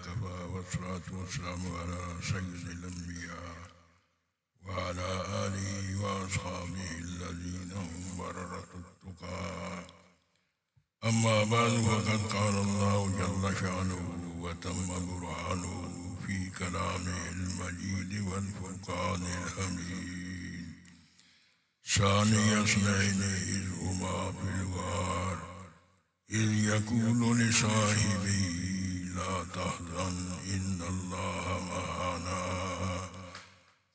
وكفى والصلاة والسلام على سيد الأنبياء وعلى آله وأصحابه الذين هم بررة التقى. أما بعد فقد قال الله جل شأنه وتم برهانه في كلامه المجيد والفرقان الحميد. ثاني اثنين إذ هما في الغار إذ يقول لصاحبه لا تحزن إن الله معنا.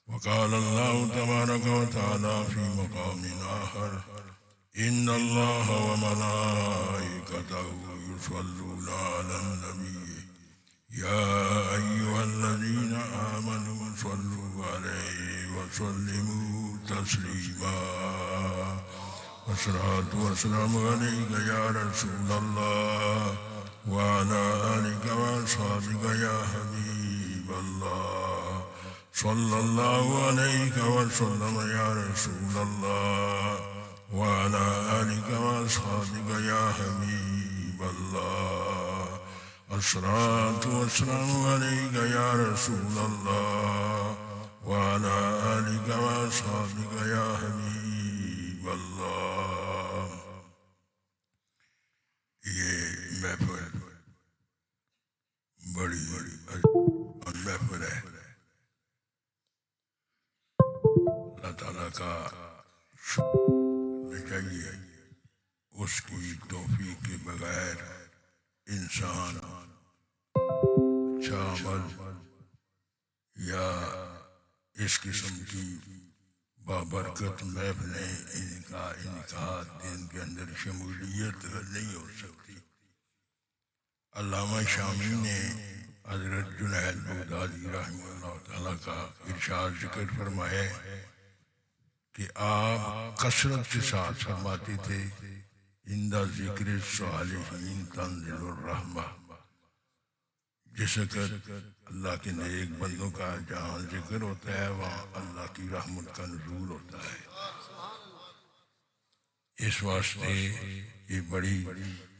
وقال الله تبارك وتعالى في مقام آخر إن الله وملائكته يصلون على النبي يا أيها الذين آمنوا صلوا عليه وسلموا تسليما. والصلاة والسلام عليك يا رسول الله وعلى آلك وأصحابك يا حبيب الله صلى الله عليك وسلم يا رسول الله وعلى آلك وأصحابك يا حبيب الله. الصلاة والسلام عليك يا رسول الله وعلى آلك وأصحابك يا حبيب اللہ. یہ محفل بڑی محفل ہے. اللہ تعالیٰ کا شکر چاہیے. اس کی توفیق کے بغیر انسان اچھا عمل یا اس قسم کی بابرکت محفلیں ان کا انعقاد ان کے اندر شمولیت نہیں ہو سکتی. علامہ شامی نے حضرت جنید بغدادی رحمہ اللہ تعالیٰ کا ارشاد ذکر فرمایا کہ آپ کثرت کے ساتھ فرماتے تھے عند ذکر الصالحین تنزل الرحمہ. جس وقت اللہ کے نیک بندوں کا جہاں ذکر ہوتا ہے وہاں اللہ کی رحمت کا نزول ہوتا ہے. اس واسطے یہ بڑی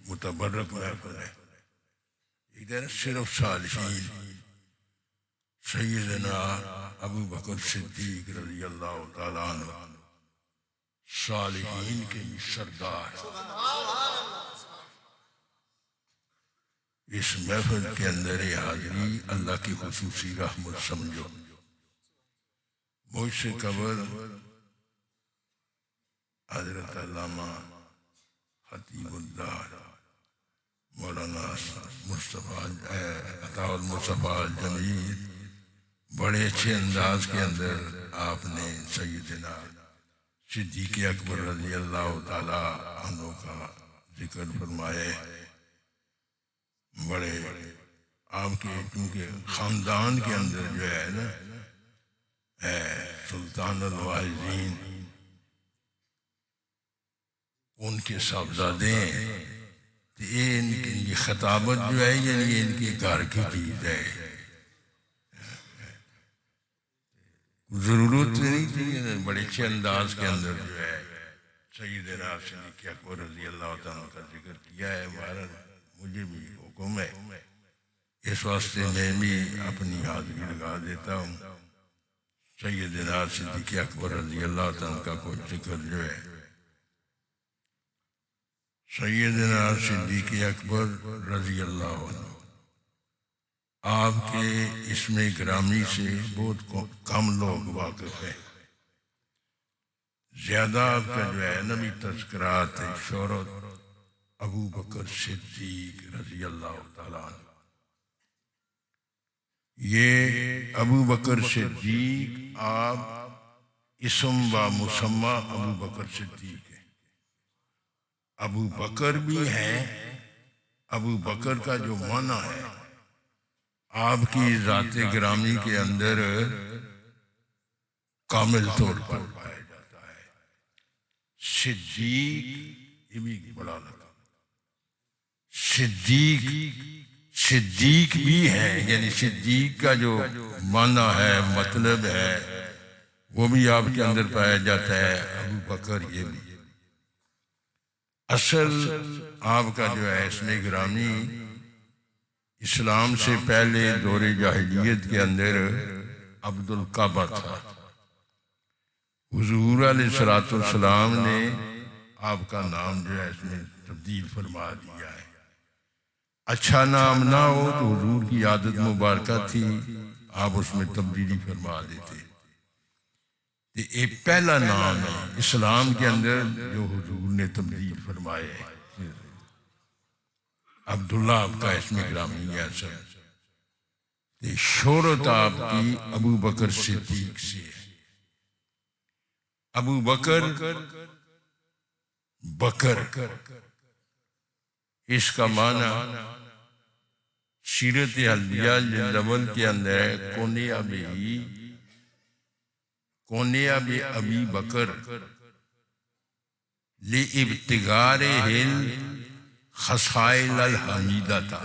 متبرک محفل ہے. ادھر صرف صالحین سیدنا ابو بکر صدیق رضی اللہ تعالیٰ عنہ صالحین کے سردار. اس محفل کے اندر حاضری اللہ کی خصوصی رحمت سمجھو. مجھ سے قبل حضرت علامہ خطیب الدار مولانا عطا المصطفیٰ الجمیل بڑے اچھے انداز کے اندر آپ نے سیدنا صدیق اکبر رضی اللہ تعالی عنہ کا ذکر فرمایا. بڑے آپ کے کیونکہ خاندان کے اندر جو ہے نا سلطان الواعظین ان کے صاحبزادے ہیں. ان کی خطابت جو ہے یعنی ان کے گھر کی چیز ہے. ضرورت نہیں تھی. بڑے اچھے انداز کے اندر جو ہے سیدنا صدیق اکبر رضی اللہ تعالیٰ کا ذکر کیا ہے. مجھے بھی حکم ہے اس واسطے میں بھی اپنی حاضری لگا دیتا ہوں. سیدنا صدیق اکبر رضی اللہ تعالیٰ کا کوئی ذکر جو ہے سیدنا صدیق اکبر رضی اللہ عنہ آپ کے اسم گرامی سے بہت کم لوگ واقف ہیں. زیادہ آپ کا جو ہے نبی تذکرات شہرت ابو بکر صدیق رضی اللہ تعالیٰ عنہ. یہ ابو بکر صدیق آپ اسم و مسمى ابو بکر صدیق ہے. ابو بکر بھی ہیں. ابو بکر کا جو معنی ہے آپ کی ذات گرامی کے اندر کامل طور پر پایا جاتا ہے. صدیق یہ بھی بڑا لگا. صدیق بھی ہے یعنی صدیق کا جو معنی ہے مطلب ہے وہ بھی آپ کے اندر پایا جاتا ہے. ابو بکر یہ بھی اصل آپ کا جو ہے اسم گرامی اسلام سے پہلے دور جاہلیت کے اندر عبد الکعبہ تھا. حضور علیہ الصلوۃ والسلام نے آپ کا نام جو ہے اس میں تبدیل فرما دیا ہے. اچھا نام نہ ہو تو حضور کی عادت مبارکہ تھی، آپ اس میں تبدیلی فرما دیتے. یہ پہلا نام ہے اسلام کے اندر جو حضور نے تبدیل فرمایا ہے. عبداللہ آپ کا اسم گرامی ہے سر. شہرت آپ کی ابو بکر صدیق سے ہے. ابو بکر بکر اس کا معنی سیرت حلبیہ جلد اول کے اندر ہے کونیا بی ابی بکر لابتغار خصائل الحمیدہ تھا.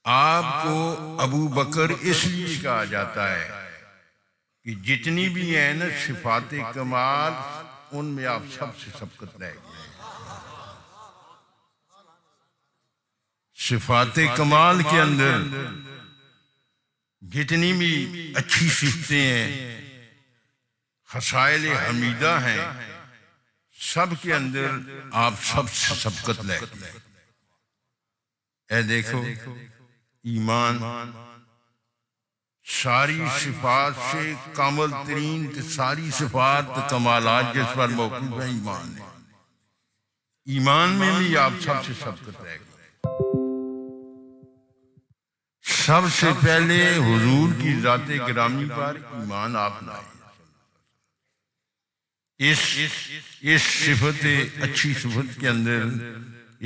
آپ کو ابو بکر اس لیے کہا جاتا ہے کہ جتنی بھی ہیں نا صفات کمال ان میں آپ سب سے سبقت لے گئے. صفات کمال کے اندر جتنی بھی اچھی صفتیں ہیں، خصائل حمیدہ ہیں، سب کے اندر آپ سب سے سبقت لے گئے. اے دیکھو ایمان ساری صفات سے کامل ترین، ساری صفات کمالات جس پر موقوف ہے ایمان ہے. ایمان میں بھی آپ سب سے سبقت لے گئے. سب سے پہلے حضور کی ذات گرامی پر ایمان آپ لائے. اس صفت اچھی صفت کے اندر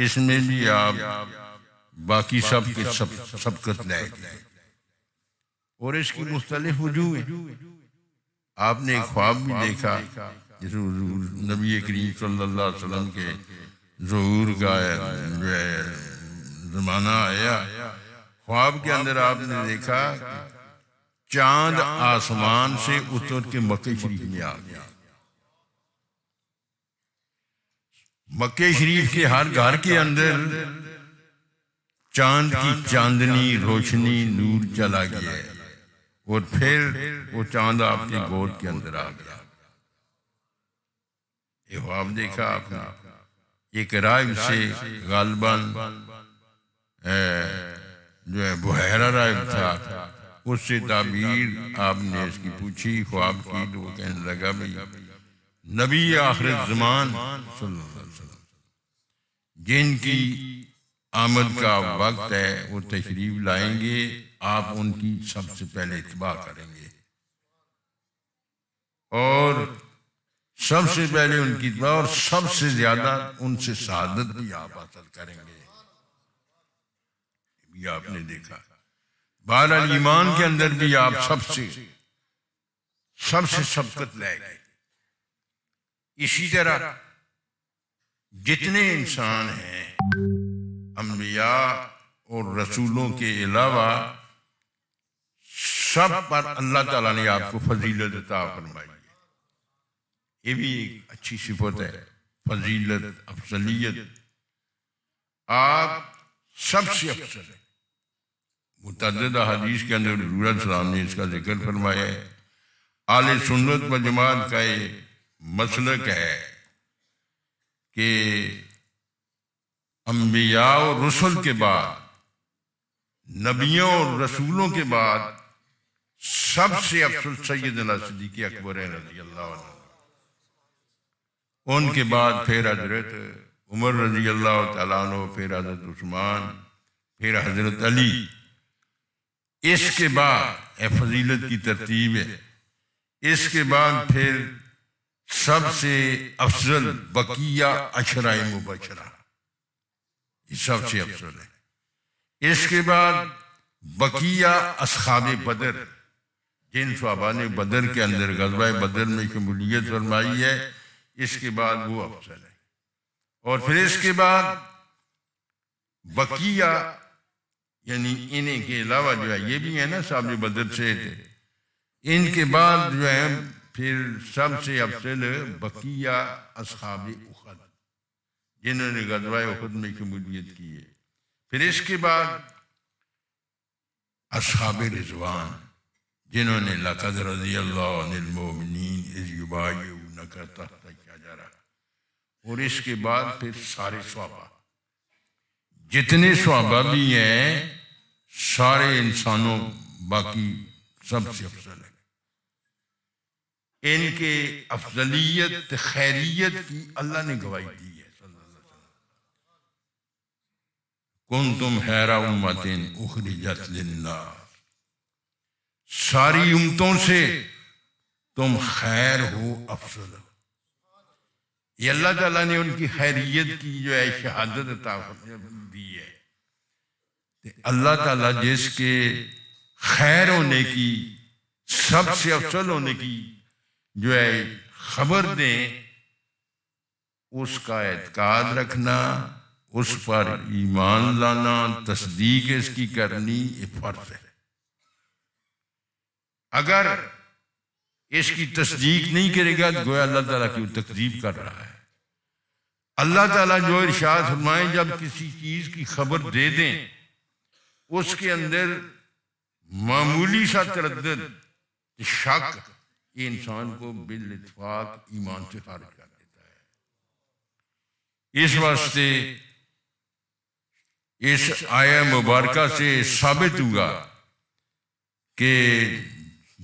اس میں بھی آپ باقی سب کے سبقت لے گئے. اور اس کی مختلف وجوہ ہیں. آپ نے ایک خواب بھی دیکھا جس نبی کریم صلی اللہ علیہ وسلم کے ظہور کا جو ہے زمانہ آیا. خواب کے اندر آپ نے دیکھا چاند آسمان سے اتر کے مکہ شریف میں آ گیا. مکہ شریف کے ہر گھر کے اندر چاند کی چاندنی روشنی نور چلا گیا ہے. اور پھر وہ چاند آپ کے گود کے اندر آ گیا. یہ خواب دیکھا آپ نے. ایک راہب سے غالباً جو ہے بحیرہ راہب تھا، اس سے تعبیر آپ نے اس کی پوچھی، خواب کی، تو وہ کہنے لگا بھئی نبی آخر الزمان صلی اللہ علیہ وسلم جن کی آمد کا وقت ہے وہ تشریف لائیں گے، آپ ان کی سب سے پہلے اتباع کریں گے اور سب سے پہلے ان کی اتباع اور سب سے زیادہ ان سے سعادت بھی آپ حاصل کریں گے. یہ آپ نے دیکھا. بہرحال ایمان کے اندر بھی آپ سب سے سبقت لے گئے. اسی طرح جتنے انسان ہیں انبیاء اور رسولوں کے علاوہ سب پر اللہ تعالیٰ نے آپ کو فضیلت عطا فرمائی ہے. یہ بھی ایک اچھی صفت ہے، فضیلت، افضلیت. آپ سب سے افضل ہیں. متعدد حدیث کے اندر حضور علیہ السلام نے اس کا ذکر فرمایا ہے. اہل سنت و جماعت کا یہ مسلک ہے کہ انبیاء اور رسل کے بعد، نبیوں اور رسولوں کے بعد سب سے افضل سیدنا صدیق اکبر رضی اللہ عنہ. ان کے بعد پھر حضرت عمر رضی اللہ تعالیٰ عنہ، پھر حضرت عثمان، پھر حضرت علی. اس کے بعد فضیلت کی ترتیب ہے. اس کے بعد پھر سب سے افضل بقیہ عشرہ مبشرہ، یہ سب سے افضل ہے. اس کے بعد بقیہ اصحاب بدر، جن صحابہ نے بدر کے اندر غزوہ بدر میں شمولیت فرمائی ہے، اس کے بعد وہ افضل ہے. اور پھر اس کے بعد بقیہ یعنی انہیں کے علاوہ جو ہے یہ بھی ہے نا صحابہ بدر سے تھے. ان کے بعد جو ہے پھر سب سے افضل بقیہ اصحاب احد، جنہوں نے غزوہ احد میں شمولیت کی ہے. پھر اس کے بعد اصحاب رضوان جنہوں نے لقد رضی اللہ عن المؤمنین اذ یبایعونک تحت الشجرہ، اور اس کے بعد پھر سارے صحابہ، جتنے صحابہ بھی ہیں سارے انسانوں باقی سب سے افضل ہیں. ان کے افضلیت خیریت کی اللہ نے گواہی دی ہے. صلی اللہ علیہ وسلم کنتم خیر امۃ اخرجت للناس، ساری امتوں سے تم خیر ہو، افضل ہو. یہ اللہ تعالیٰ نے ان کی خیریت کی جو ہے شہادت عطا دی ہے. اللہ تعالیٰ جس کے خیر ہونے کی، سب سے افضل ہونے کی جو ہے خبر دیں، اس کا اعتقاد رکھنا، اس پر ایمان لانا، تصدیق اس کی کرنی یہ فرض ہے. اگر اس کی تصدیق نہیں کرے گا تو گویا اللہ تعالیٰ کی تکذیب کر رہا ہے. اللہ تعالیٰ جو ارشاد فرمائے جب کسی چیز کی خبر دے دیں اس کے اندر معمولی سا تردد، شک، یہ انسان کو بالاتفاق ایمان سے خارج کر دیتا ہے. اس واسطے اس آیہ مبارکہ سے ثابت ہوا کہ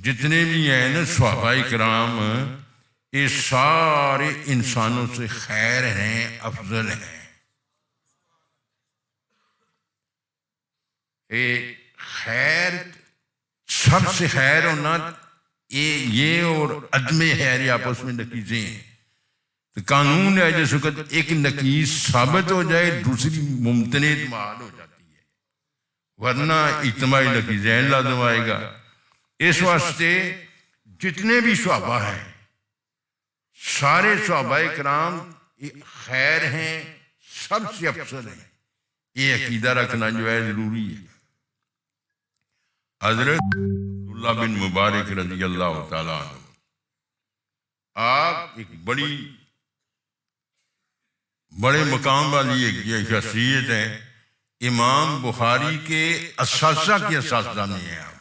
جتنے بھی ہیں نا صحابہ کرام، یہ سارے انسانوں سے خیر ہیں، افضل ہیں. خیر، سب سے خیر ہونا یہ اور عدم خیر یہ آپس میں نقیضیں ہیں. تو قانون ہے جس وقت ایک نقیض ثابت ہو جائے دوسری ممتنع اعتماد ہو جاتی ہے، ورنہ اجتماعی نقیضین لازم آئے گا. اس واسطے جتنے بھی صحابہ ہیں سارے صحابہ کرام خیر ہیں، سب سے افضل ہیں. یہ عقیدہ رکھنا جو ہے ضروری ہے. حضرت عبداللہ بن مبارک رضی اللہ تعالیٰ عنہ، آپ ایک بڑے مقام والی ایک شخصیت ہیں. امام بخاری کے اساتذہ کے اساتذہ میں ہیں آپ،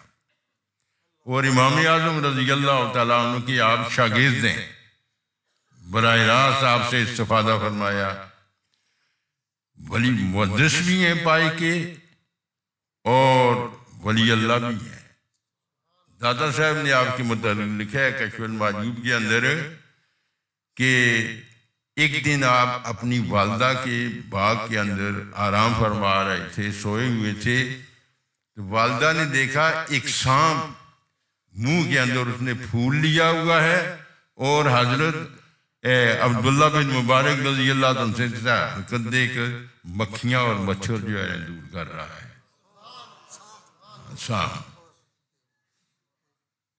اور امام اعظم رضی اللہ تعالیٰ عنہ کی آپ شاگرد ہیں. براہ راست آپ سے استفادہ فرمایا. ولی محدث بھی ہیں پائے کے اور ولی اللہ بھی ہیں. دادا صاحب نے آپ کے متعلق لکھا ہے کشف المحجوب کے اندر کہ ایک دن آپ اپنی والدہ کے باغ کے اندر آرام فرما رہے تھے، سوئے ہوئے تھے. تو والدہ نے دیکھا ایک سانپ منہ کے اندر اس نے پھول لیا ہوا ہے اور حضرت عبداللہ بن مبارک رضی اللہ عنہ سے حرکت دیکھ مکھیاں اور مچھر جو ہے دور کر رہا ہے.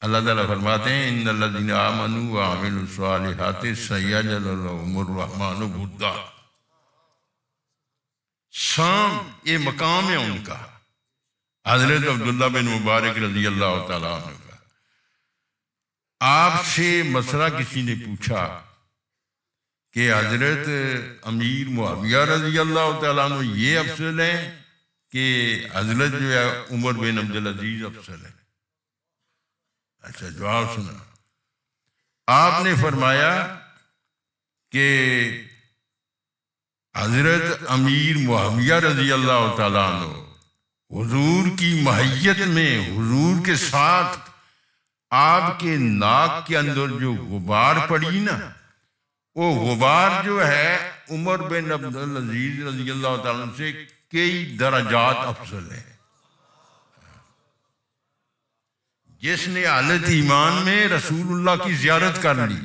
اللہ تعالیٰ فرماتے ہیں ان الذین آمنوا وعملوا الصالحات سیجعل لهم الرحمن ودا. سانپ یہ مقام ہے ان کا، حضرت عبداللہ بن مبارک رضی اللہ تعالیٰ عنہ کا. آپ سے مسئلہ کسی نے پوچھا کہ حضرت امیر معاویہ رضی اللہ تعالیٰ عنہ یہ افضل ہیں کہ حضرت جو ہے عمر بن عبدالعزیز افضل ہے؟ اچھا جواب سنا. آپ نے فرمایا کہ حضرت امیر معاویہ رضی اللہ تعالیٰ عنہ حضور کی معیت میں، حضور کے ساتھ آپ کے ناک کے اندر جو غبار پڑی نا، وہ غبار جو ہے عمر بن عبدالعزیز رضی اللہ تعالیٰ عنہ سے کئی درجات افضل ہے. جس نے حالت ایمان میں رسول اللہ کی زیارت کر لی،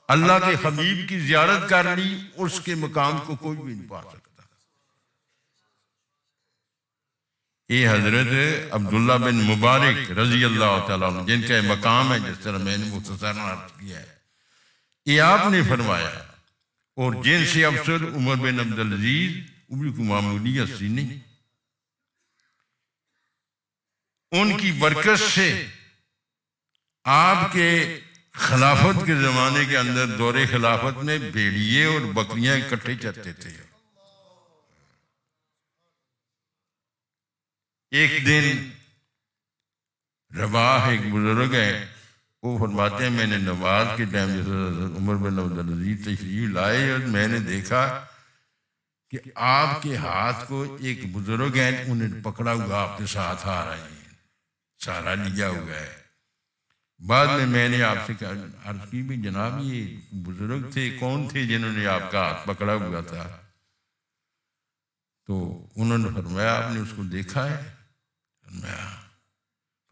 اللہ کے حبیب کی زیارت کر لی، اس کے مقام کو کوئی بھی نہیں پا سکتا. یہ حضرت عبداللہ بن مبارک رضی اللہ تعالیٰ عنہ جن کا مقام ہے، جس طرح میں نے مختصر عرض کیا ہے، یہ آپ نے فرمایا. اور جن سے افضل عمر بن عبدالعزیز، وہ بھی کوئی معمولی ہستی نہیں. ان کی برکت سے آپ کے خلافت کے زمانے کے اندر دور خلافت میں بھیڑیے اور بکریاں اکٹھے چرتے تھے. ایک دن رواح ایک بزرگ ہیں، وہ فرماتے ہیں میں نے نماز کے ٹائم جیسے عمر بن عبدالعزیز تشریف لائے اور میں نے دیکھا کہ آپ کے ہاتھ کو ایک بزرگ ہیں انہیں پکڑا ہوا آپ کے ساتھ آ رہے ہیں، سہارا لیا ہوا ہے۔ بعد میں نے آپ سے عرض کی بھی جناب یہ بزرگ تھے، کون تھے جنہوں نے آپ کا ہاتھ پکڑا ہوا تھا؟ تو انہوں نے فرمایا آپ نے اس کو دیکھا ہے؟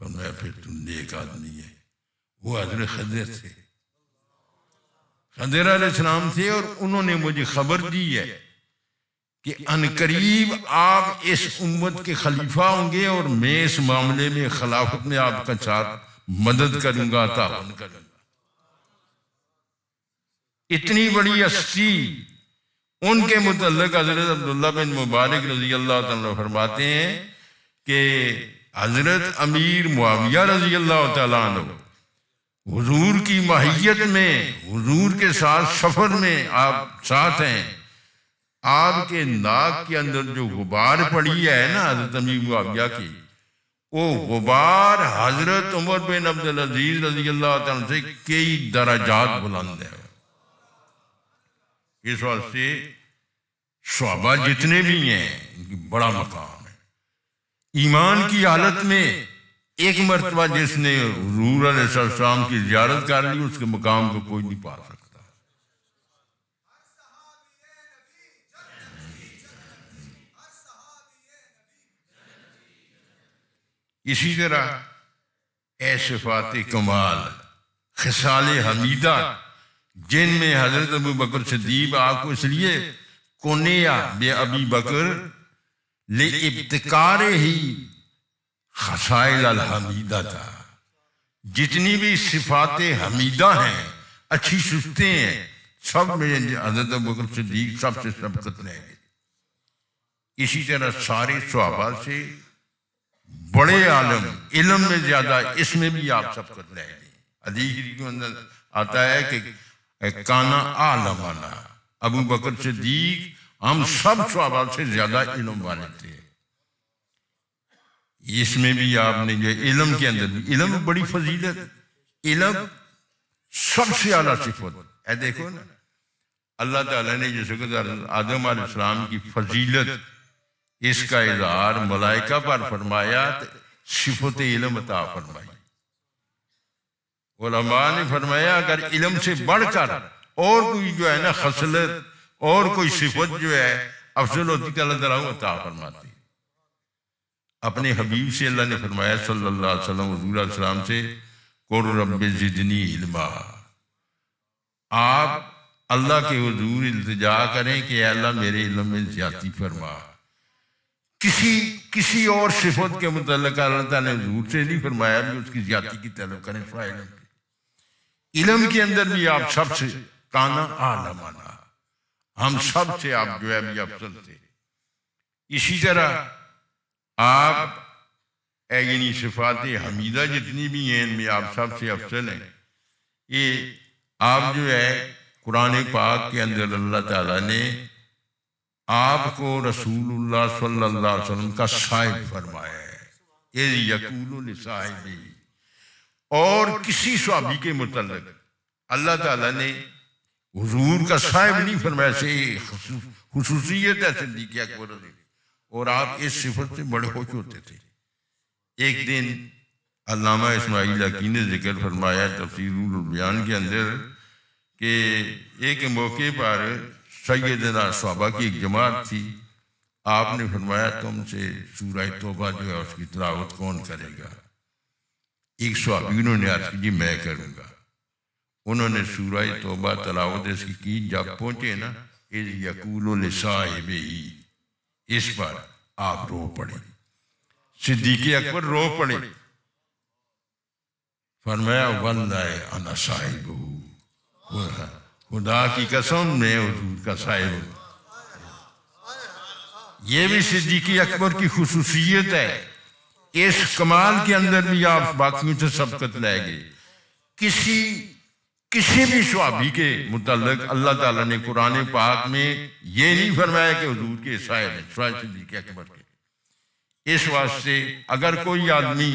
فرمایا پھر تم نیک آدمی ہے۔ وہ حضرت خضر تھے، خضر علیہ السلام تھے، اور انہوں نے مجھے خبر دی ہے کہ عنقریب آپ اس امت کے خلیفہ ہوں گے اور میں اس معاملے میں خلافت میں آپ کا ساتھ مدد کروں گا، تعاون کروں گا۔ اتنی بڑی ہستی، ان کے متعلق حضرت عبداللہ بن مبارک رضی اللہ تعالیٰ فرماتے ہیں کہ حضرت امیر معاویہ رضی اللہ تعالیٰ عنہ حضور کی ماہیت میں، حضور کے ساتھ سفر میں آپ ساتھ ہیں، آپ کے ناک کے اندر جو غبار پڑی ہے نا حضرت امیر معاویہ کی، وہ غبار حضرت عمر بن عبدالعزیز رضی اللہ تعالیٰ سے کئی درجات بلند ہے۔ اس واسطے صحابہ جتنے بھی ہیں ان کی بڑا مقام ہے۔ ایمان کی حالت میں ایک مرتبہ جس نے حضور علیہ السلام کی زیارت کر لی اس کے مقام کو کوئی نہیں پا سکتا۔ اسی طرح اے صفات کمال، خصال حمیدہ، جن میں حضرت ابو بکر صدیق آپ کو اس لیے کنیا بے ابی بکر لابتکار ہی خصائل الحمیدہ تھا۔ جتنی بھی صفات حمیدہ ہیں، اچھی صفتیں ہیں، سب میں حضرت ابو بکر صدیق سب سے سبقت لے گئے۔ اسی طرح سارے صحابہ سے بڑے عالم، علم میں زیادہ، اس میں بھی آپ سبقت لے گئے۔ حدیث کے اندر آتا ہے کہ کانا عالمنا، ابو بکر صدیق ہم سب صحابہ سے زیادہ علم والے تھے۔ اس میں بھی آپ نے جو علم کے اندر بھی، علم بڑی فضیلت، علم سب سے اعلیٰ صفت ہے۔ دیکھو نا اللہ تعالیٰ نے جیسے کہ آدم علیہ السلام کی فضیلت، اس کا اظہار ملائکہ پر فرمایا، صفت علم عطا فرمائی۔ علماء نے فرمایا اگر علم سے بڑھ کر اور کوئی جو ہے نا خصلت اور کوئی صفت جو ہے افضل ہوتی تو اللہ تعالیٰ عطا فرماتی۔ اپنے حبیب سے اللہ نے فرمایا صلی اللہ علیہ وسلم، حضور علیہ السلام سے، قل رب زدنی علما، آپ اللہ کے حضور التجا کریں کہ اے اللہ میرے علم میں زیادتی فرما۔ کسی اور صفت کے متعلق اللہ تعالیٰ نے حضور سے نہیں فرمایا بھی اس کی زیادتی کی طلب کریں، سوائے علم کی۔ علم کے اندر بھی آپ سب سے کانا عالمنا، ہم سب سے آپ جو ہے بھی افضل تھے۔ اسی طرح آپ یعنی صفات حمیدہ جتنی بھی ہیں ان میں آپ سب سے افضل ہیں۔ یہ آپ جو ہے قرآن پاک کے اندر اللہ تعالیٰ نے آپ کو رسول اللہ صلی اللہ علیہ وسلم کا صاحب فرمایا ہے، اذ یقول لصاحبہ، اور کسی صحابی کے متعلق اللہ تعالیٰ نے حضور کا صاحب نہیں فرمایا، سے خصوصیت ہے صدیق اکبر رضی، اور آپ اس صفت سے بڑے خوش ہوتے تھے۔ ایک دن علامہ اسماعیل حقی نے ذکر فرمایا تفسیر البیان کے اندر کہ ایک موقع پر سیدنا صحابہ کی ایک جماعت تھی، آپ نے فرمایا تم سے سورہ توبہ جو ہے اس کی تلاوت کون کرے گا؟ ایک صحابی انہوں نے عرض کی میں کروں گا۔ انہوں نے سورہ توبہ تلاوت اس کی جب پہنچے نا اذ یقول لصاحبہ، اس پر آپ رو پڑے، صدیق اکبر رو پڑے، فرمایا واللہ انا صاحبہ، خدا کی قسم میں حضور کا صاحب ہوں۔ یہ بھی صدیق اکبر کی خصوصیت ہے، اس کمال کے اندر بھی آپ باقیوں سے سبقت لے گئے۔ کسی بھی صحابی کے متعلق اللہ تعالیٰ نے قرآن پاک میں یہ نہیں فرمایا کہ حضور کے صاحب ہیں، سوائے صدیق اکبر کے۔ اس واسطے اگر کوئی آدمی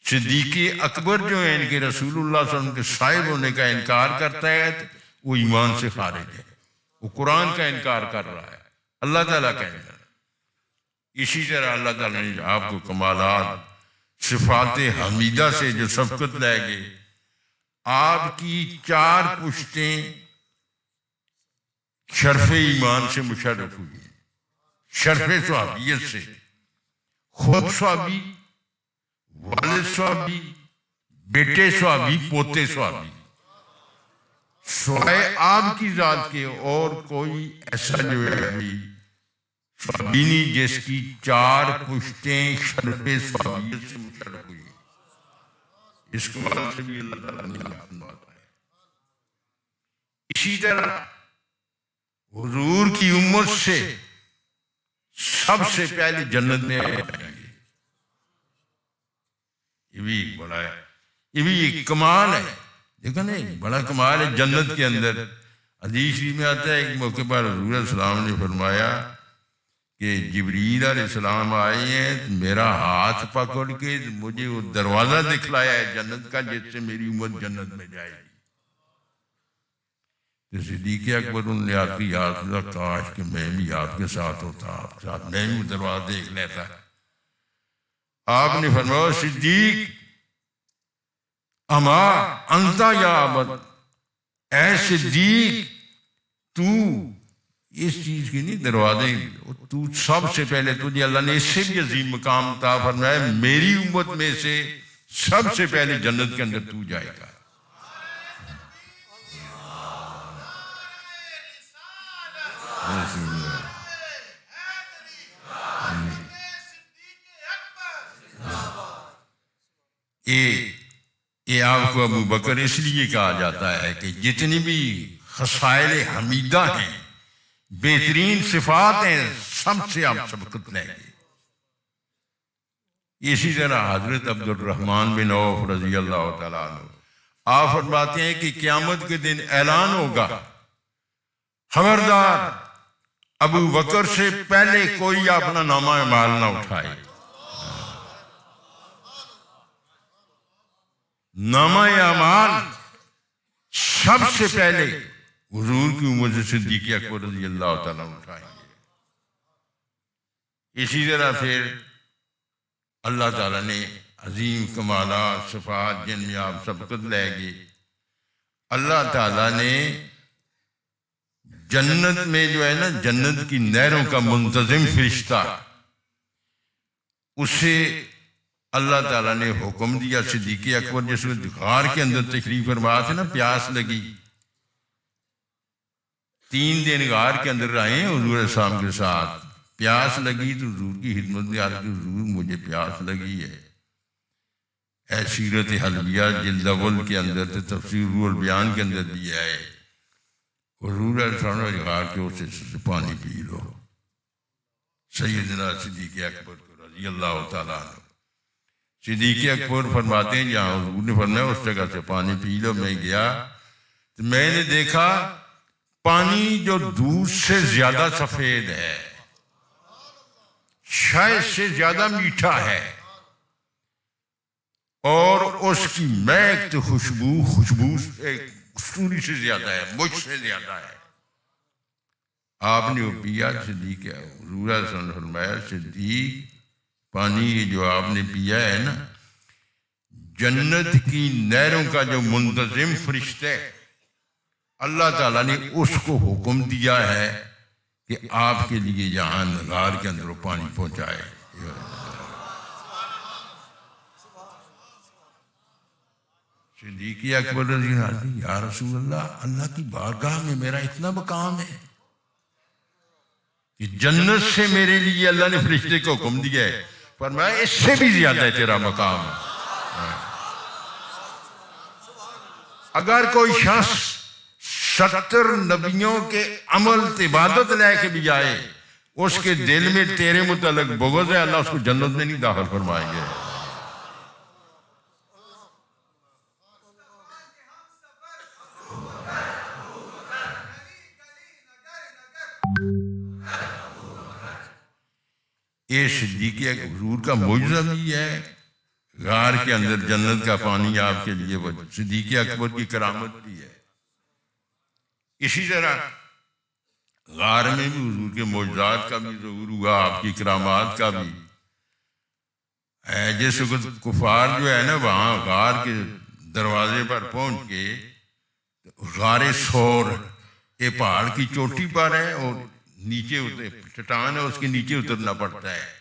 صدیق اکبر جو ہے ان کے رسول اللہ صلی اللہ علیہ وسلم کے صاحب ہونے کا انکار کرتا ہے تو وہ ایمان سے خارج ہے، وہ قرآن کا انکار کر رہا ہے، اللہ تعالیٰ کا انکار۔ اسی طرح اللہ تعالیٰ نے آپ کو کمالات صفات حمیدہ سے جو سبقت لے گئے، آپ کی 4 پشتیں شرف ایمان سے مشرف ہوئی، شرف صحابیت سے، خود صحابی، والد صحابی، بیٹے صحابی، پوتے صحابی، سوائے آپ کی ذات کے اور کوئی ایسا جو ہے صحابی نہیں جس کی 4 پشتیں شرف صحابیت سے مشرف ہوئی۔ اس کو بات سے بھی اللہ تعالیٰ نے فرمایا ہے۔ اسی طرح حضور کی امت سے سب سے پہلے جنت میں آئے گے، یہ بھی ایک بڑا ہے، یہ بھی ایک کمال ہے۔ دیکھو نا بڑا کمال ہے جنت کے اندر۔ حدیث میں آتا ہے ایک موقع پر حضور علیہ السلام نے فرمایا کہ جبریل علیہ السلام آئے ہیں، میرا ہاتھ پکڑ کے مجھے وہ دروازہ دکھلایا ہے جنت کا جس سے میری امت جنت میں جائے گی۔ تو صدیق اکبر نے آپ کی یاد کیا، کاش کہ میں بھی آپ کے ساتھ ہوتا، آپ کے ساتھ میں بھی دروازہ دیکھ لیتا۔ آپ نے فرمایا صدیق اما انتا یا عبد، اے صدیق تو اس چیز کی نہیں دروازے، تو سب سے پہلے تجھے اللہ نے اس سے بھی عظیم مقام عطا فرمایا، میری امت میں سے سب سے پہلے جنت کے اندر تو جائے گا۔ یہ آپ کو ابو بکر اس لیے کہا جاتا ہے کہ جتنی بھی خصائل حمیدہ ہیں، بہترین صفات ہیں، سب سے آپ سبقت لیں گے۔ اسی طرح حضرت عبد الرحمن بن عوف رضی اللہ تعالیٰ عنہ آپ فرماتے ہیں کہ قیامت کے دن اعلان ہوگا، خبردار ابو بکر سے پہلے کوئی اپنا نامہ اعمال نہ اٹھائے۔ نامہ اعمال سب سے پہلے حضور کی امت سے صدیق اکبر رضی اللہ تعالیٰ اٹھائیں گے۔ اسی طرح پھر اللہ تعالیٰ نے عظیم کمالات صفات جن میں آپ سبقت لے گے، اللہ تعالیٰ نے جنت میں جو ہے نا جنت کی نہروں کا منتظم فرشتہ، اسے اللہ تعالیٰ نے حکم دیا۔ صدیق اکبر جس وقت غار کے اندر تشریف فرما تھے نا، پیاس لگی، 3 دن غار کے اندر رہے ہیں حضور علیہ السلام کے ساتھ، پیاس لگی تو حضور کی خدمت میں آ کے حضور مجھے پیاس لگی ہے۔ اے سیرت حلبیہ جلد اول کے اندر تفسیر روح البیان کے اندر بھی آئے، حضور علیہ السلام نے غار کے اسے سے پانی پی لو۔ سیدنا صدیق اکبر رضی اللہ تعالیٰ عنہ، صدیق اکبر فرماتے ہیں جہاں حضور نے فرمایا اس جگہ سے پانی پی لو، میں گیا تو میں نے دیکھا پانی جو دودھ سے زیادہ سفید ہے، شاید سے زیادہ میٹھا ہے، اور اس کی مہک تو خوشبو کستوری سے زیادہ ہے، مجھ سے زیادہ ہے۔ آپ نے وہ پیا، صدیق حضور صلی اللہ علیہ وسلم نے فرمایا صدیق پانی جو آپ نے پیا ہے نا، جنت کی نہروں کا جو منتظم فرشتہ ہے، اللہ تعالیٰ نے اس کو حکم دیا ہے کہ آپ کے لیے یہاں غار کے اندر پانی پہنچائے۔ صدیق اکبر رضی اللہ عنہ، یا رسول اللہ، اللہ کی بارگاہ میں میرا اتنا مقام ہے کہ جنت سے میرے لیے اللہ نے فرشتے کو حکم دیا ہے، فرمایا اس سے بھی زیادہ ہے تیرا مقام۔ اگر کوئی شخص 70 نبیوں کے عمل عبادت لے کے بھی جائے، اس کے دل میں تیرے متعلق بغض ہے، اللہ اس کو جنت میں نہیں داخل فرمائیں گے۔ یہ صدیق حضور کا معجزہ بھی ہے، غار کے اندر جنت کا پانی آپ کے لیے وہ صدیق اکبر کی کرامت بھی ہے۔ اسی طرح غار میں بھی حضور کے معجزات کا بھی ظہور ہوا، آپ کی کرامات کا بھی۔ جس وقت کفار جو ہے نا وہاں غار کے دروازے پر پہنچ کے، غار سور یہ پہاڑ کی چوٹی پر ہے اور نیچے چٹان ہے، اس کے نیچے اترنا پڑتا ہے۔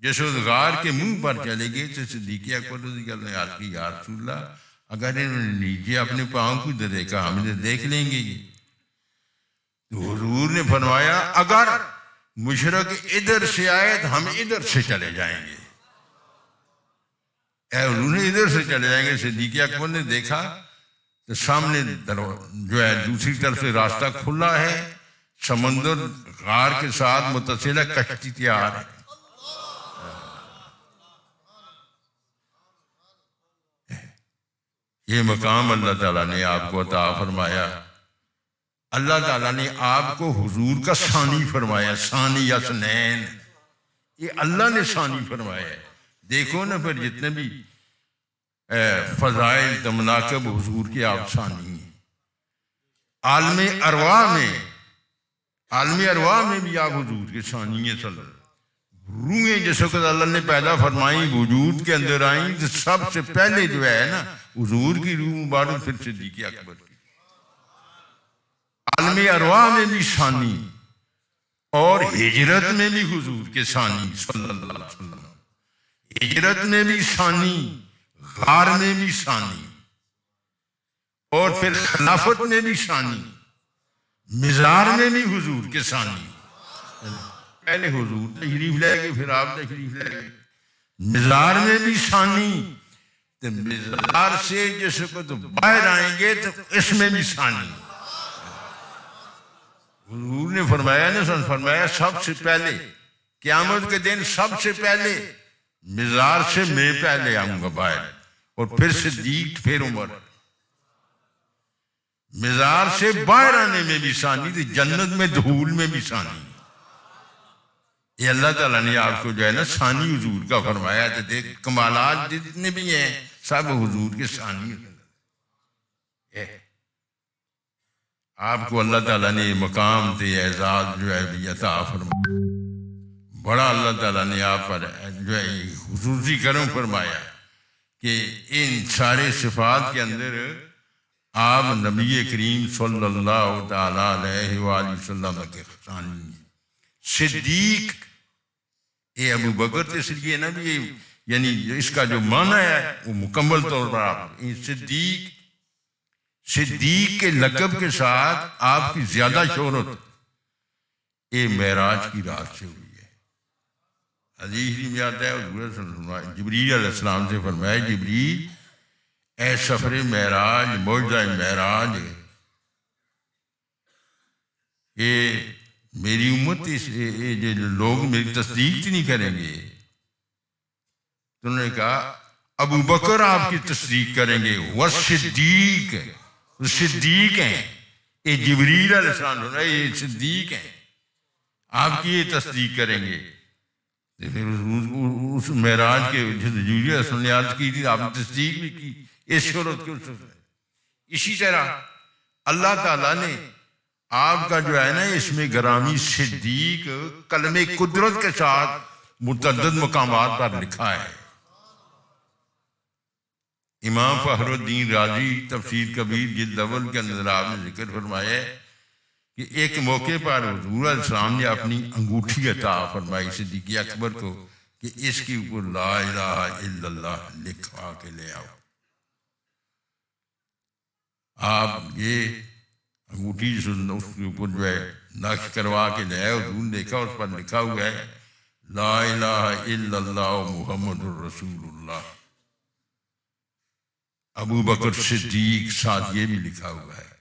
جس وقت غار کے منہ پر چلے گئے تو صدیق اکبر رضی اللہ عنہ عرض کی یا رسول اللہ اگر انہوں نے نیچے اپنے پاؤں کو دیکھا ہم نے دیکھ لیں گے۔ تو حضور نے فرمایا اگر مشرک ادھر سے آئے تو ہم ادھر سے چلے جائیں گے۔ حضور نے ادھر سے چلے جائیں گے۔ صدیق اکبر نے دیکھا تو سامنے جو ہے دوسری طرف سے راستہ کھلا ہے، سمندر غار کے ساتھ متصل ہے، کشتی تیار ہے۔ یہ مقام اللہ تعالیٰ نے آپ کو عطا فرمایا۔ اللہ تعالیٰ نے آپ کو حضور کا ثانی فرمایا، ثانی اثنین، یہ اللہ نے ثانی فرمایا ہے۔ دیکھو نا پھر جتنے بھی فضائل مناقب حضور کے آپ ثانی ہیں۔ عالم ارواح میں بھی آپ حضور کے ثانی ہیں۔ صلی اللہ علیہ وسلم روحیں جس وقت اللہ نے پیدا فرمائی وجود کے اندر آئیں تو سب سے پہلے جو ہے نا حضور کی روح مبارک، پھر صدیق اکبر کی۔ عالم ارواح میں بھی ثانی اور ہجرت میں بھی حضور کے ثانی صلی اللہ علیہ وسلم، ہجرت میں بھی ثانی، غار میں بھی ثانی، اور پھر خلافت میں بھی ثانی، مزار میں بھی حضور کے ثانی۔ پہلے حضور تشریف لے گئے پھر آپ تشریف لے گئے۔ مزار میں بھی ثانی، تو مزار سے جس وقت باہر آئیں گے تو اس میں بھی ثانی۔ حضور نے فرمایا فرمایا سب سے پہلے قیامت کے دن سب سے پہلے مزار سے میں پہلے آؤں گا باہر، اور پھر صدیق، پھر عمر۔ مزار سے باہر آنے میں بھی ثانی، تو جنت میں دخول میں بھی ثانی۔ یہ اللہ تعالیٰ نے آپ کو جو ہے نا ثانی حضور کا فرمایا۔ تو دیکھ کمالات جتنے بھی ہیں سب حضور کے ثانی ہیں۔ آپ کو اللہ تعالیٰ نے مقام تے اعزاز جو ہے بھی عطا فرمایا، بڑا اللہ تعالیٰ نے آپ پر جو ہے خصوصی کرم فرمایا کہ ان سارے صفات کے اندر آپ نبی کریم صلی اللہ تعالیٰ علیہ وآلہ وسلم کے ثانی ہیں۔ صدیق یہ ابو بکر تو اس لیے نا بھی یعنی اس کا جو معنی ہے وہ مکمل طور پر آپ صدیق کے لقب کے ساتھ آپ کی زیادہ شہرت یہ معراج کی رات سے ہوئی ہے۔ حدیث میں آتا ہے حضور صلی اللہ علیہ وسلم جبریل علیہ السلام سے فرمایا جبریل اے سفر معراج، معجزہ معراج، یہ میری امت جو لوگ میری تصدیق نہیں کریں گے۔ تو انہوں نے کہا ابو بکر آپ کی تصدیق کریں گے، وہ صدیق ہیں، یہ جبریل علیہ السلام یہ صدیق ہیں، آپ کی یہ تصدیق کریں گے۔ پھر اس معراج کے جبریل علیہ السلام نے عرض کی تھی آپ نے تصدیق بھی کی، اس شہرت کو۔ اسی طرح اللہ تعالیٰ نے آپ کا جو ہے نا اس میں گرامی صدیق کلمہ قدرت کے ساتھ متعدد مقامات پر لکھا ہے۔ امام فخر الدین رازی تفسیر کبیر جلد اول کے اندر آپ نے ذکر فرمایا ہے کہ ایک موقع پر حضور علیہ السلام نے اپنی انگوٹھی عطا فرمائی صدیق اکبر کو کہ اس کے اوپر لا الہ الا اللہ لکھوا کے لے آؤ۔ آپ یہ انگوٹھی اس کے اوپر جو ہے نقش کروا کے لے آئے، حضور نے دیکھا اس پر لکھا ہوا ہے لا الہ الا اللہ محمد الرسول اللہ۔ ابو بکر صدیق ساتھ یہ بھی لکھا ہوا ہے۔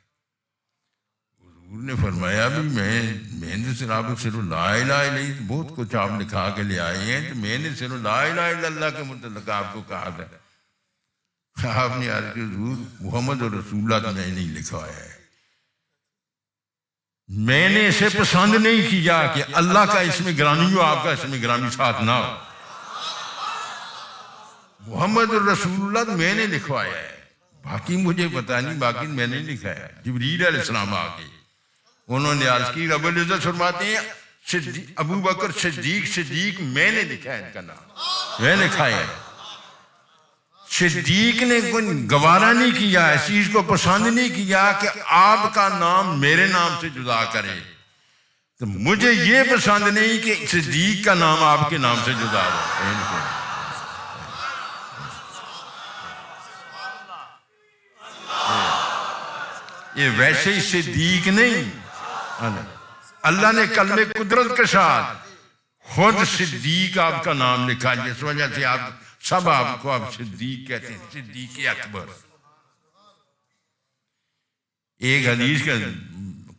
حضور نے فرمایا بھی میں نے صرف لا الہ الا اللہ بہت کچھ آپ لکھا کے لے آئے ہیں، تو میں نے صرف لا الہ الا اللہ کے متعلق آپ کو کہا تھا۔ آپ نے عرض کہ حضور محمد رسول اللہ میں نہیں لکھا ہے۔ میں نے اسے پسند نہیں کیا کہ اللہ کا اس میں گرامی ہو، آپ کا اس میں گرامی ساتھ نہ ہو۔ محمد الرسول اللہ میں نے لکھوایا ہے، باقی مجھے پتا نہیں، باقی میں نے لکھا ہے۔ جبریل علیہ السلام آگے انہوں نے عرض کی، رب العزت فرماتے ہیں ابو بکر صدیق میں نے لکھا ہے ان کا نام، میں نے لکھا ہے۔ صدیق نے گوارا نہیں کیا، اس چیز کو پسند نہیں کیا کہ آپ کا نام میرے نام سے جدا کرے، تو مجھے یہ پسند نہیں کہ صدیق کا نام آپ کے نام سے جدا ہو۔ یہ ویسے ہی صدیق نہیں، اللہ نے کلمہ قدرت کے ساتھ خود صدیق آپ کا نام لکھا، جس وجہ سے آپ سب آپ کو اب صدیق کہتے ہیں، صدیق اکبر۔ ایک حدیث کا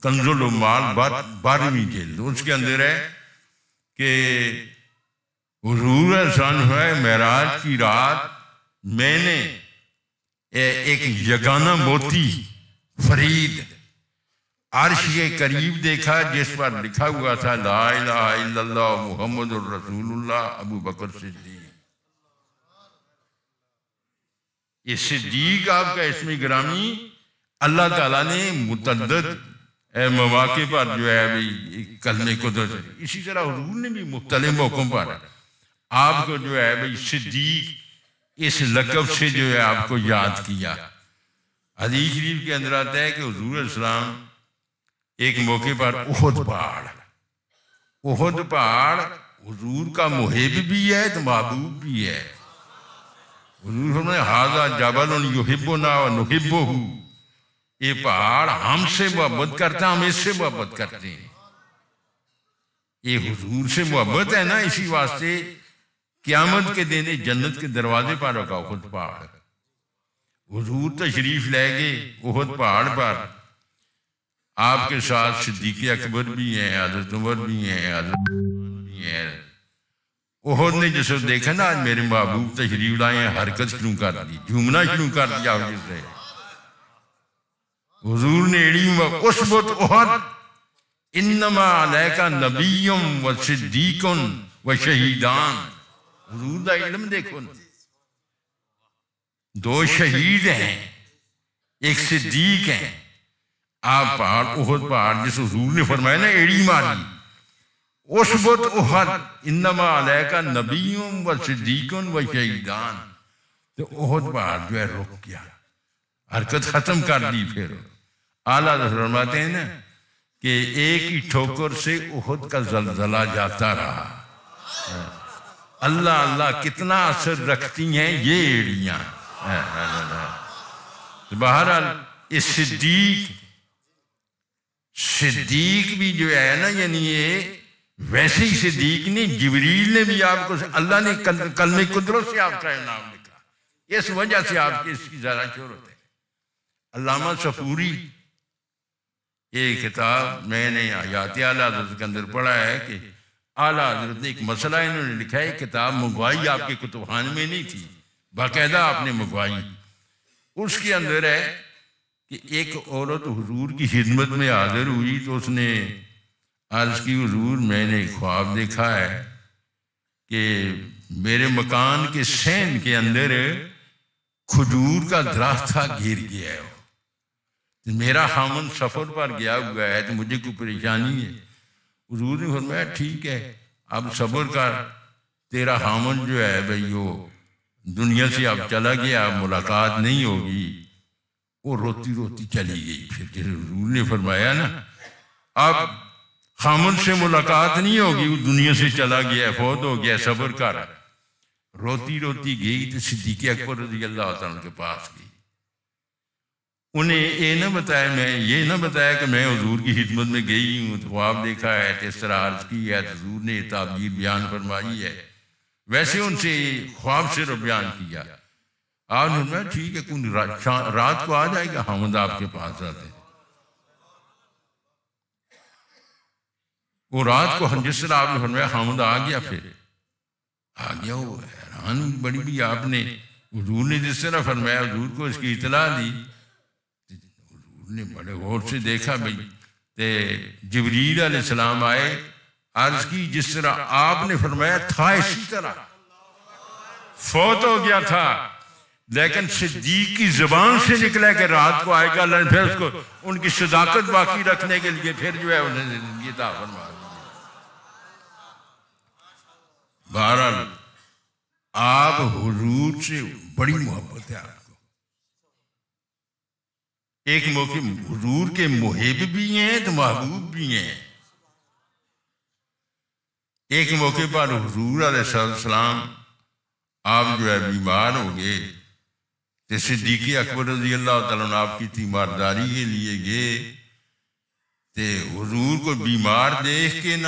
کنز العمال 12ویں جلد، اس کے اندر ہے کہ حضور ہے معراج کی رات میں نے ایک یگانہ موتی فرید عرش کے قریب دیکھا، جس پر لکھا ہوا تھا لا الہ الا اللہ محمد الرسول اللہ ابو بکر صدیق۔ یہ صدیق آپ کا اسم گرامی اللہ تعالیٰ نے متعدد مواقع پر جو ہے کلمہ قدرت، اسی طرح حضور نے بھی مختلف موقعوں پر آپ کو جو ہے صدیق اس لقب سے جو ہے آپ کو یاد کیا۔ حدیث شریف کے اندر آتا ہے کہ حضور علیہ السلام ایک موقع پر احد پہاڑ حضور کا محب بھی ہے تو محبوب بھی ہے۔ حضور نے ھذا جبل یحبنا و نحبہ، یہ پہاڑ ہم سے محبت کرتا، ہم اس سے محبت کرتے ہیں۔ یہ حضور سے محبت ہے نا، اسی واسطے قیامت کے دن جنت کے دروازے پر ہوگا احد پہاڑ۔ حضور تشریف لے گئے احد پہاڑ پر، آپ کے ساتھ صدیق اکبر بھی ہیں، حضرت عمر بھی ہیں، حضرت بھی ہیں۔ احد نے جسے دیکھا نا آج میرے محبوب تشریف لائے ہیں، حرکت شروع کر دی، جھومنا شروع کر دیا وجہ سے۔ حضور نے ایڑی میں اثبت احد انما علیک نبی و صدیق و شہیدان۔ حضور دا علم دیکھو، دو شہید ہیں ایک صدیق ہیں۔ آپ پہاڑ احد پہاڑ جس حضور نے فرمایا نا ایڑی ماری، اثبت احد انما علیک نبی و صدیق و شہیدان، تو احد پہاڑ جو ہے رک گیا، حرکت ختم کر دی۔ پھر اعلیٰ فرماتے ہیں نا کہ ایک ہی ٹھوکر سے احد کا زلزلہ جاتا رہا۔ اللہ اللہ کتنا اثر رکھتی ہیں یہ ایڑیاں۔ بہرحال اس صدیق بھی جو ہے نا، یعنی یہ ویسے ہی صدیق نہیں، جبریل نے بھی آپ کو، اللہ نے کلمہ قدرت سے آپ کا نام لکھا، اس وجہ سے آپ کی اس کی زیادہ شہرت ہے۔ علامہ صفوری ایک کتاب میں نے حیات اعلیٰ حضرت کے اندر پڑھا ہے کہ اعلیٰ حضرت نے ایک مسئلہ انہوں نے لکھا ہے، کتاب منگوائی آپ کے کتب خانے میں نہیں تھی، باقاعدہ آپ نے منگوائی۔ اس کے اندر ہے کہ ایک عورت حضور کی خدمت میں حاضر ہوئی تو اس نے عرض کی، حضور میں نے خواب دیکھا ہے کہ میرے مکان کے صحن کے اندر کھجور کا درخت تھا، گر گیا ہے، میرا خامن سفر پر گیا ہوا ہے تو مجھے کوئی پریشانی ہے۔ حضور نے فرمایا ٹھیک ہے اب صبر کر، تیرا خامن جو ہے بھئی وہ دنیا سے اب چلا گیا، ملاقات نہیں ہوگی۔ وہ روتی روتی چلی گئی۔ پھر حضور نے فرمایا نا اب خامن سے ملاقات نہیں ہوگی، وہ دنیا سے چلا گیا، فوت ہو گیا، صبر کر۔ روتی روتی گئی تو صدیق اکبر رضی اللہ تعالیٰ کے پاس گئی۔ انہیں یہ نہ بتایا کہ میں حضور کی خدمت میں گئی ہوں، خواب دیکھا ہے، اس طرح عرض کی ہے، حضور نے تعبیر بیان فرمائی ہے، ویسے ان سے خواب سے بیان کیا۔ آپ نے فرمایا ٹھیک ہے، رات کو آ جائے گا، حامد آپ کے پاس آتے۔ وہ رات کو جس طرح آپ نے فرمایا حامد آ گیا، پھر آ گیا، وہ حیران بڑی بھی آپ نے، حضور نے جس طرح فرمایا حضور کو اس کی اطلاع دی۔ نے بڑے غور سے دیکھا، بھئی تے جبریل علیہ السلام آئے، عرض کی جس طرح آپ نے فرمایا تھا اسی طرح فوت ہو گیا تھا، لیکن صدیق کی زبان سے نکلا کہ رات کو آئے گا، اللہ نے پھر اس کو ان کی صداقت باقی رکھنے کے لیے پھر جو ہے انہیں زندگی عطا فرما دی۔ بہرحال آپ حضور سے بڑی محبت ہے آپ کو۔ ایک موقع حضور کے محب بھی ہیں تو محبوب بھی ہیں۔ ایک موقع پر حضور علیہ السلام آپ جو ہے بیمار ہو گئے تو صدیق اکبر رضی اللہ تعالیٰ عنہ آپ کی تیمارداری کے لیے گئے، تے حضور کو بیمار دیکھ کے نہ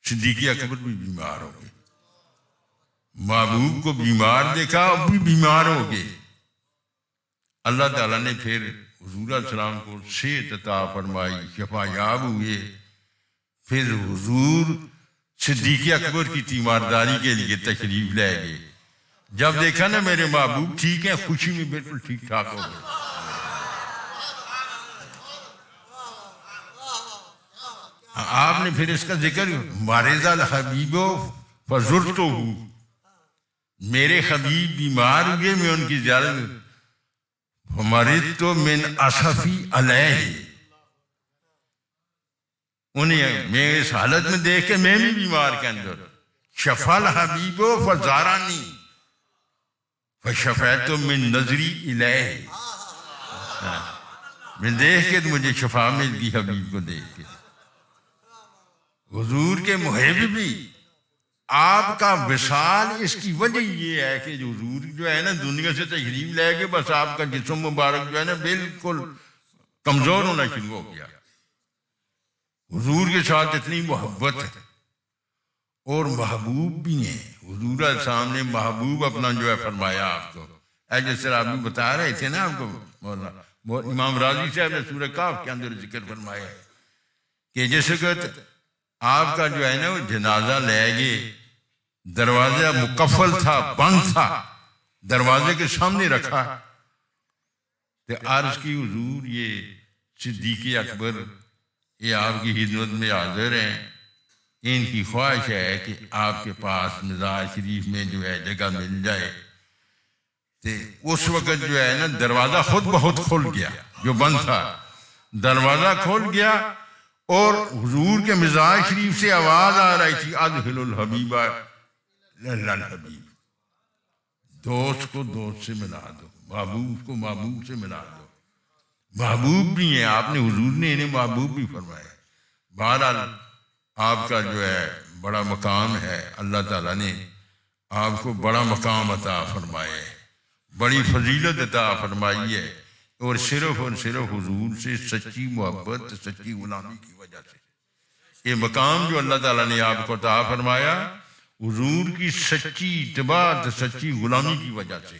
صدیق اکبر بھی بیمار ہو گئے، محبوب کو بیمار دیکھا اب بھی بیمار ہو گئے۔ اللہ تعالیٰ نے پھر حضور علیہ السلام کو صحت عطا فرمائی، شفا یاب ہوئے۔ پھر حضور صدیق اکبر کی تیمارداری کے لیے تشریف لے گئے، جب دیکھا نا میرے محبوب ٹھیک ہیں، خوشی میں بالکل ٹھیک ٹھاک ہو گئے۔ آپ نے پھر اس کا ذکر مارز الحبیب فزرتہ، میرے حبیب بیمار ہوئے میں ان کی زیارت، مرضت من اسفی علیہ، انہیں میں اس حالت میں دیکھ کے میں بھی بیمار کے اندر، شفا الحبیب فزارانی فشفیت من نظری الیہ، میں دیکھ کے تو مجھے شفا مل گئی حبیب کو دیکھ کے۔ حضور کے محب بھی آپ کا وصال اس کی وجہ یہ ہے کہ جو حضور جو ہے نا دنیا سے تشریف لے کے بس آپ کا جسم مبارک جو ہے نا بالکل کمزور ہونا شروع ہو گیا۔ حضور کے ساتھ اتنی محبت ہے اور محبوب بھی ہیں۔ حضور علیہ السلام نے محبوب اپنا جو ہے فرمایا آپ کو، جس طرح آپ بھی بتا رہے تھے نا آپ کو، مولانا امام راضی صاحب نے سورہ کہف کے اندر ذکر فرمایا کہ جس وقت آپ کا جو ہے نا وہ جنازہ لے گئے، دروازہ مقفل تھا، بند تھا، دروازے کے سامنے رکھا تو عرض کی حضور یہ صدیق اکبر یہ آپ کی خدمت میں حاضر ہیں، ان کی خواہش ہے کہ آپ کے پاس مزار شریف میں جو ہے جگہ مل جائے۔ تو اس وقت جو ہے نا دروازہ خود بخود کھل گیا، جو بند تھا دروازہ کھل گیا اور حضور کے مزار شریف سے آواز آ رہی تھی ادخل الحبیب الحبیب، دوست کو دوست سے ملا دو، محبوب کو محبوب سے ملا دو۔ محبوب بھی ہیں آپ نے، حضور نے انہیں محبوب بھی فرمایا۔ بہرحال آپ کا جو ہے بڑا مقام ہے، اللہ تعالیٰ نے آپ کو بڑا مقام عطا فرمایا ہے، بڑی فضیلت عطا فرمائی ہے، اور صرف حضور سے سچی محبت، سچی غلامی کی وجہ سے یہ مقام جو اللہ تعالیٰ نے آپ کو عطا فرمایا، حضور کی سچی اتباع، سچی غلامی کی وجہ سے۔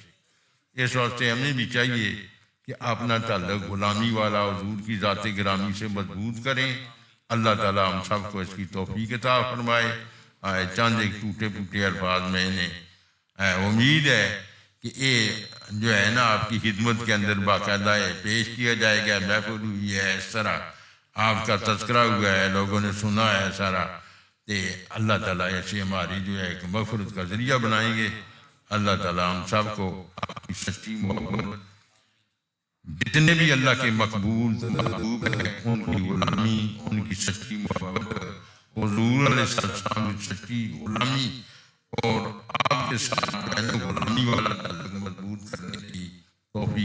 اس واسطے ہمیں بھی چاہیے کہ اپنا تعلق غلامی والا حضور کی ذات گرامی سے مضبوط کریں۔ اللہ تعالیٰ ہم سب کو اس کی توفیق عطا فرمائے۔ چند ایک ٹوٹے پھوٹے الفاظ میں انہیں امید ہے کہ یہ جو ہے نا آپ کی خدمت کے اندر باقاعدہ پیش کیا جائے گا، محفوظ ہوئی ہے، اس طرح آپ کا تذکرہ ہوا ہے، لوگوں نے سنا ہے سارا، کہ اللہ تعالیٰ ایسے ہماری جو ہے ایک مغفرت کا ذریعہ بنائیں گے۔ اللہ تعالیٰ ہم سب کو آپ کی سچی محبت، جتنے بھی اللہ کے مقبول محبوب ہیں ان کی غلامی، ان کی سچی محبت، حضور علیہ السلام کی سچی غلامی اور آپ کے ساتھ غلامی والا